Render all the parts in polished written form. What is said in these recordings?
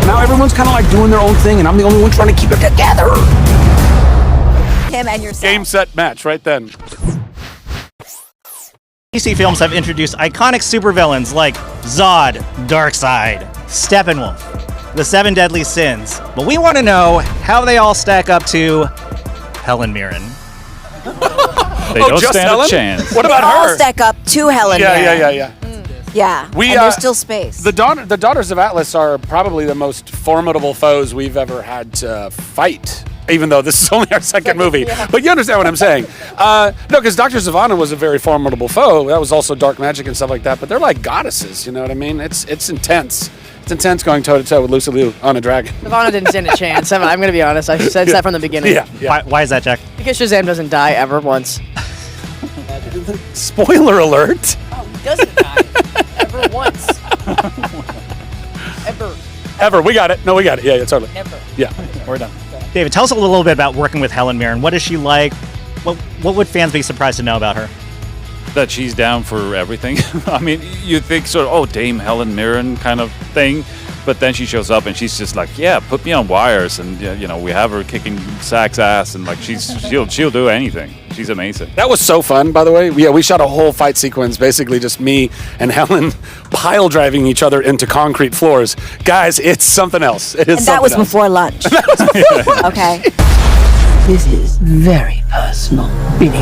now everyone's kind of like doing their own thing, and I'm the only one trying to keep it together. Him and yourself. Game, set, match, right then. DC films have introduced iconic supervillains like Zod, Darkseid, Steppenwolf, the Seven Deadly Sins. But we want to know how they all stack up to Helen Mirren. They don't stand a chance. What about all her? stack up to Helen Mirren. Yeah. Yeah, and there's still space. The Daughters of Atlas are probably the most formidable foes we've ever had to fight, even though this is only our second movie. Yeah. But you understand what I'm saying. No, because Dr. Zavanna was a very formidable foe. That was also dark magic and stuff like that. But they're like goddesses, you know what I mean? It's intense. It's intense going toe-to-toe with Lucy Liu on a dragon. Savannah didn't stand a chance. I'm going to be honest. I said that from the beginning. Yeah. Why is that, Jack? Because Shazam doesn't die ever once. Spoiler alert. Oh, he doesn't die. Ever once. Ever. We got it. No, we got it. Yeah, totally. Never. Yeah, we're done. David, tell us a little bit about working with Helen Mirren. What is she like? What would fans be surprised to know about her? That she's down for everything. I mean, you think sort of, oh, Dame Helen Mirren kind of thing, but then she shows up and she's just like, yeah, put me on wires, and you know, we have her kicking Zach's ass, and like she'll do anything. She's amazing. That was so fun, by the way. Yeah, we shot a whole fight sequence, basically just me and Helen pile driving each other into concrete floors. Guys, it's something else. It is. And that was before lunch. Okay. This is very personal, Billy.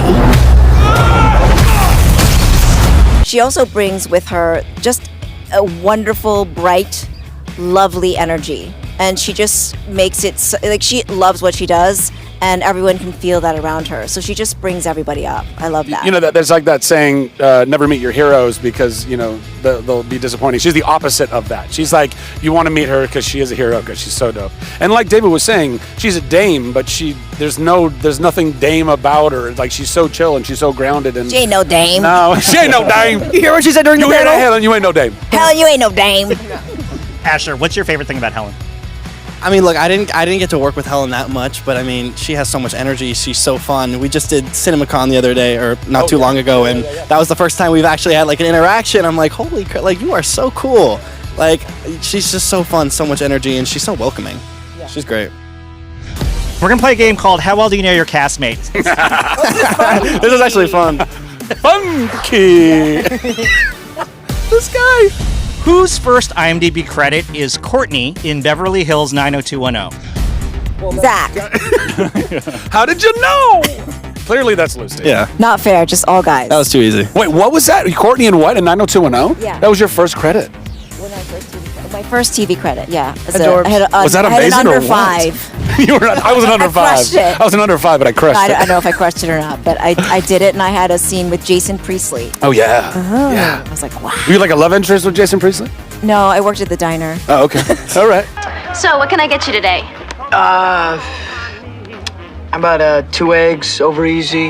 She also brings with her just a wonderful, bright, lovely energy. And she just makes it, like, she loves what she does, and everyone can feel that around her. So she just brings everybody up. I love that. You know, there's like that saying, never meet your heroes because, you know, they'll be disappointing. She's the opposite of that. She's like, you want to meet her because she is a hero, because she's so dope. And like David was saying, she's a dame, but there's nothing dame about her. Like, she's so chill and she's so grounded. And she ain't no dame. No, she ain't no dame. You hear what she said during the panel? Helen, you ain't no dame. Helen, you ain't no dame. Asher, what's your favorite thing about Helen? I mean, look, I didn't get to work with Helen that much, but I mean, she has so much energy. She's so fun. We just did CinemaCon the other day, or not too long ago, and that was the first time we've actually had like an interaction. I'm like, holy crap, like, you are so cool. Like, she's just so fun, so much energy, and she's so welcoming. Yeah. She's great. We're gonna play a game called How Well Do You Know Your Castmates? This is actually fun. Funky. This guy. Whose first IMDb credit is Courtney in Beverly Hills 90210? Zach. How did you know? Clearly that's Lucy. Yeah. Not fair, just all guys. That was too easy. Wait, what was that? Courtney and what? In 90210? Yeah. That was your first credit. My first TV credit, yeah. Was that amazing under or what? 5. I wasn't under 5. crushed it. I wasn't under 5, but I crushed I it. don't know if I crushed it or not, but I did it, and I had a scene with Jason Priestley. Oh, yeah. Yeah. I was like, wow. Were you like a love interest with Jason Priestley? No, I worked at the diner. Oh, okay. All right. So, what can I get you today? How about 2 eggs over easy,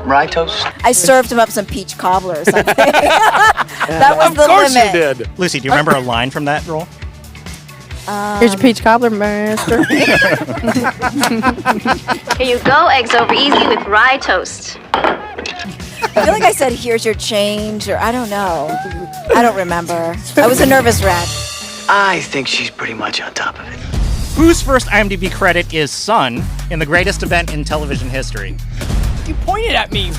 rye toast? I served him up some peach cobbler or something. That was the limit. Of course you did. Lucy, do you remember a line from that role? Here's your peach cobbler, master. Here you go, eggs over easy with rye toast. I feel like I said, here's your change, or I don't know. I don't remember. I was a nervous wreck. I think she's pretty much on top of it. Whose first IMDb credit is Son in the greatest event in television history? You pointed at me.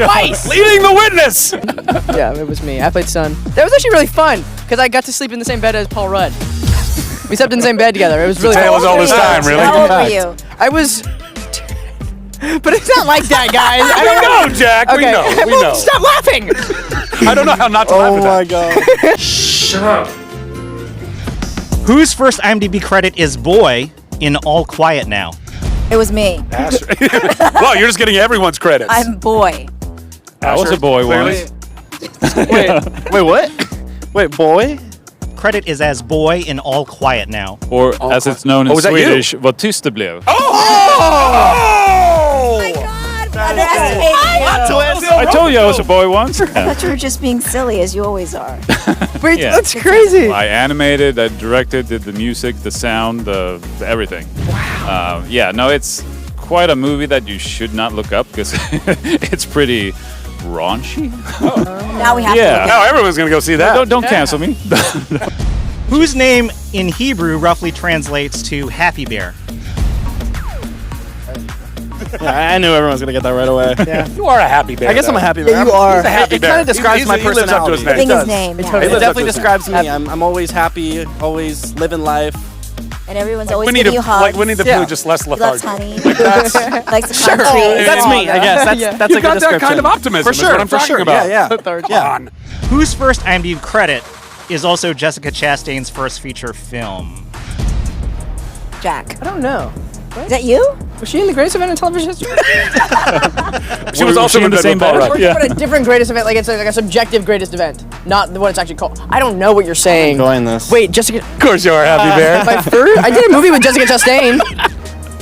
Twice. Leading the witness. Yeah, it was me. I played Son. That was actually really fun, because I got to sleep in the same bed as Paul Rudd. We slept in the same bed together. It was really fun. That was all this time, really? How old were you? I was... But it's not like that, guys. I We don't know, Jack. Okay. We know. Stop laughing! I don't know how not to laugh at that. God. Shut up. Whose first IMDb credit is Boy in All Quiet Now? It was me. Well, you're just getting everyone's credits. I'm boy. I was a boy once. Wait, what? Wait, boy? Credit is as Boy in All Quiet Now. Or as it's known in was that you? Swedish, vad tyst det blev. I told you I was a boy once. I thought you were just being silly, as you always are. Wait, Yeah. that's crazy. I animated, I directed, did the music, the sound, the everything. Wow. Yeah, no, it's quite a movie that you should not look up because it's pretty raunchy. Now we have to look Now everyone's going to go see that. Don't cancel me. Whose name in Hebrew roughly translates to happy bear? Yeah, I knew everyone was gonna get that right away. Yeah. You are a happy bear. I guess I'm a though. happy bear. Yeah, you are. He's a happy It bear. kind of describes my He lives up to his personality. name. I think He his does. name. It yeah. totally It lives up definitely to his describes me. I'm always happy, always living life. And everyone's always Winnie giving the, you hugs. like Winnie the Yeah. Pooh, just less He loves lethargic. honey. That's, Likes the country. That's me, I guess. That's Yeah. that's you a good got that description. kind of optimism. For is sure, what I'm for talking sure. about. Yeah, Come yeah. on. Whose first IMDb credit is also Jessica Chastain's first feature film? Jack. I don't know. Is that you? Was she in the greatest event in television history? She was also she in the bed same with Paul bed? Rudd. Or a different greatest event, like it's like a subjective greatest event, not the what it's actually called. I don't know what you're saying. Enjoying this. Wait, Jessica. Of course you are, Happy Bear. My first? I did a movie with Jessica Chastain.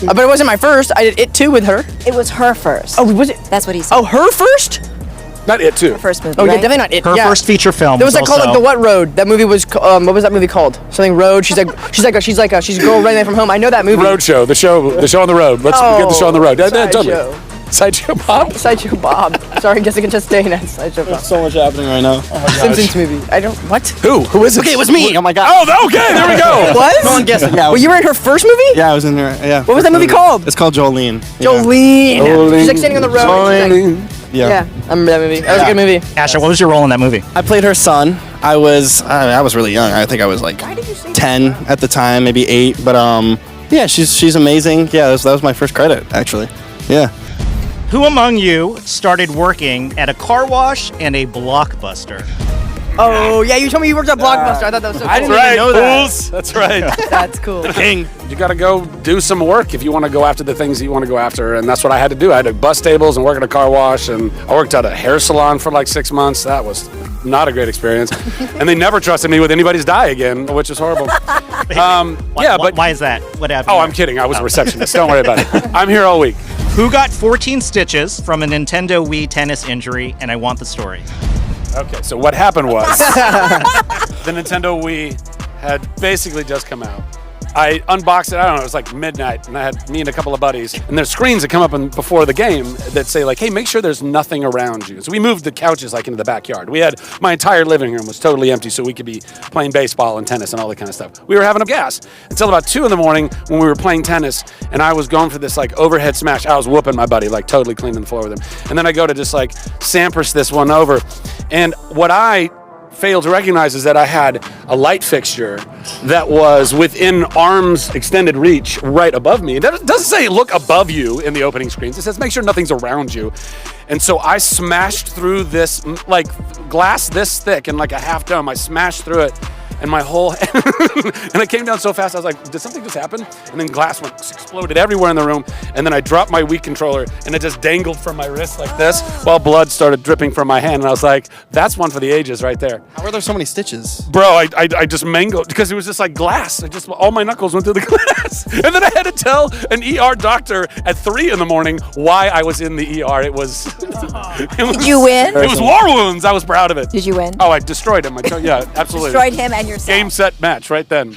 But it wasn't my first. I did It Too with her. It was her first. Oh, was it? That's what he said. Oh, her first? Not it too. Her first movie. Oh, yeah, right? definitely not It. Her yeah. first feature film. There was that called like also- The What Road? That movie was. What was that movie called? Something Road. She's a girl running away from home. I know that movie. Roadshow, the show on the road. Let's get the show on the road. Sideshow. Sideshow Bob. Sideshow Bob. Sorry, Jessica Chastain as Sideshow Bob. There's so much happening right now. Simpsons movie. I don't. What? Who is it? Okay, it was me. Oh my god. Oh, okay, there we go. What? No one guessed it. Yeah. Well, you were in her first movie? Yeah, I was in there. Yeah. What was that movie called? It's called Jolene. Jolene. She's like standing on the road. She's like, Yeah. yeah, I remember that movie. That was a good movie. Asher, what was your role in that movie? I played her son. I was really young. I think I was like 10 at the time, maybe 8. But yeah, she's amazing. Yeah, that was my first credit actually. Yeah. Who among you started working at a car wash and a Blockbuster? Oh, yeah, you told me you worked at Blockbuster. I thought that was so cool. That's right, fools. That's right. That's cool. King. You got to go do some work if you want to go after the things that you want to go after, and that's what I had to do. I had to bus tables and work at a car wash, and I worked at a hair salon for like 6 months. That was not a great experience, and they never trusted me with anybody's dye again, which is horrible. Why is that? What happened? Oh, I'm kidding. I was a receptionist. Don't worry about it. I'm here all week. Who got 14 stitches from a Nintendo Wii tennis injury? And I want the story. Okay, so what happened was the Nintendo Wii had basically just come out. I unboxed it, I don't know, it was like midnight, and I had me and a couple of buddies, and there's screens that come up before the game that say like, hey, make sure there's nothing around you. So we moved the couches like into the backyard. We had, my entire living room was totally empty so we could be playing baseball and tennis and all that kind of stuff. We were having a gas until about 2 in the morning when we were playing tennis, and I was going for this like overhead smash. I was whooping my buddy, like totally cleaning the floor with him. And then I go to just like Sampras this one over, and what I failed to recognize is that I had a light fixture that was within arm's extended reach right above me. It doesn't say look above you in the opening screens. It says make sure nothing's around you. And so I smashed through this like glass this thick and like a half dome. I smashed through it. And my whole and it came down so fast, I was like, did something just happen? And then glass exploded everywhere in the room. And then I dropped my Wii controller and it just dangled from my wrist like this while blood started dripping from my hand. And I was like, that's one for the ages right there. How were there so many stitches? Bro, I just mangled because it was just like glass. All my knuckles went through the glass. And then I had to tell an ER doctor at 3 in the morning why I was in the ER. It was Did you win? It was war wounds. I was proud of it. Did you win? Oh, I destroyed him. Yeah, absolutely. Destroyed him and yourself. Game, set, match right then.